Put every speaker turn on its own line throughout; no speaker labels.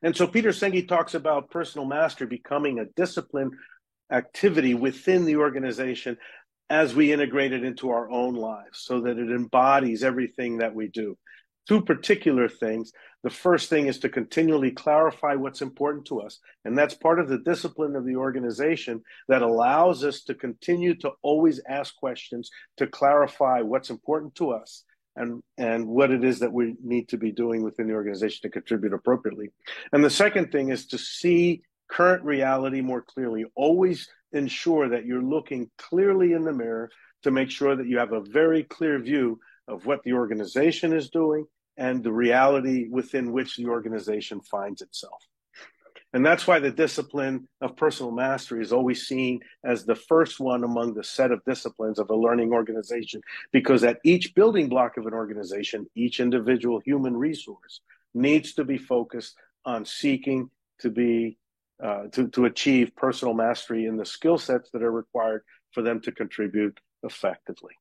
And so Peter Senge talks about personal mastery becoming a discipline activity within the organization as we integrate it into our own lives so that it embodies everything that we do. Two particular things. The first thing is to continually clarify what's important to us. And that's part of the discipline of the organization that allows us to continue to always ask questions to clarify what's important to us and what it is that we need to be doing within the organization to contribute appropriately. And the second thing is to see current reality more clearly. Always ensure that you're looking clearly in the mirror to make sure that you have a very clear view of what the organization is doing and the reality within which the organization finds itself. And that's why the discipline of personal mastery is always seen as the first one among the set of disciplines of a learning organization, because at each building block of an organization, each individual human resource needs to be focused on seeking to be to achieve personal mastery in the skill sets that are required for them to contribute effectively.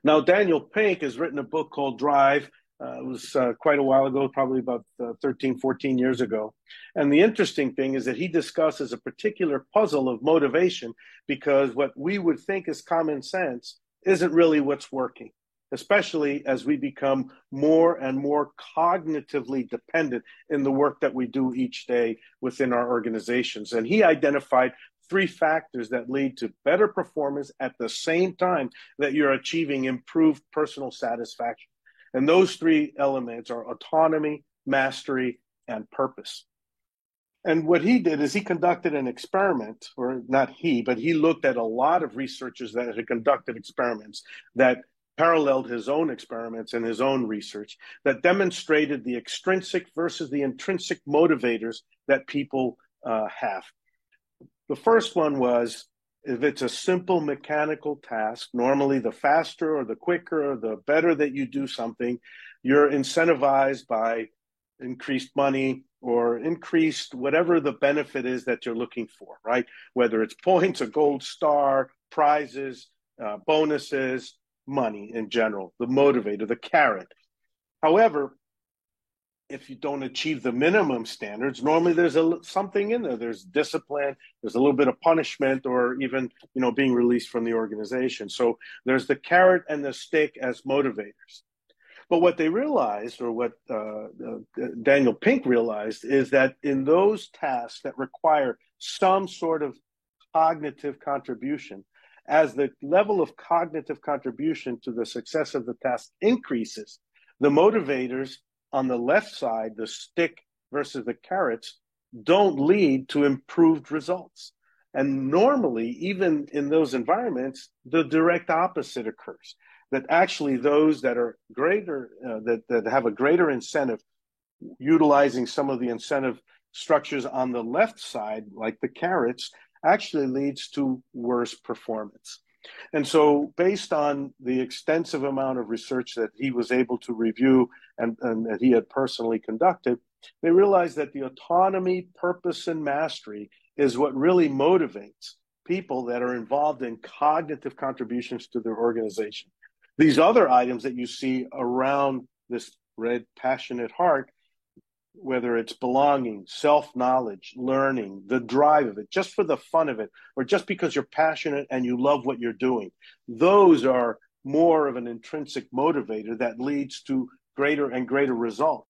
Now, Daniel Pink has written a book called Drive. It was quite a while ago, probably about 13, 14 years ago. And the interesting thing is that he discusses a particular puzzle of motivation, because what we would think is common sense isn't really what's working, especially as we become more and more cognitively dependent in the work that we do each day within our organizations. And he identified 3 factors that lead to better performance at the same time that you're achieving improved personal satisfaction. And those 3 elements are autonomy, mastery, and purpose. And what he did is he conducted an experiment, or not he, but he looked at a lot of researchers that had conducted experiments that paralleled his own experiments and his own research that demonstrated the extrinsic versus the intrinsic motivators that people have. The first one was, if it's a simple mechanical task, normally the faster or the quicker or the better that you do something, you're incentivized by increased money or increased whatever the benefit is that you're looking for, right? Whether it's points, a gold star, prizes, bonuses, money in general, the motivator, the carrot. However, if you don't achieve the minimum standards, normally there's something in there. There's discipline, there's a little bit of punishment, or even being released from the organization. So there's the carrot and the stick as motivators. But what they realized, or what Daniel Pink realized, is that in those tasks that require some sort of cognitive contribution, as the level of cognitive contribution to the success of the task increases, the motivators on the left side, the stick versus the carrots, don't lead to improved results. And normally, even in those environments, the direct opposite occurs. That actually those that are greater, that have a greater incentive, utilizing some of the incentive structures on the left side, like the carrots, actually leads to worse performance. And so based on the extensive amount of research that he was able to review and that he had personally conducted, they realized that the autonomy, purpose, and mastery is what really motivates people that are involved in cognitive contributions to their organization. These other items that you see around this red passionate heart, whether it's belonging, self-knowledge, learning, the drive of it, just for the fun of it, or just because you're passionate and you love what you're doing, those are more of an intrinsic motivator that leads to greater and greater results.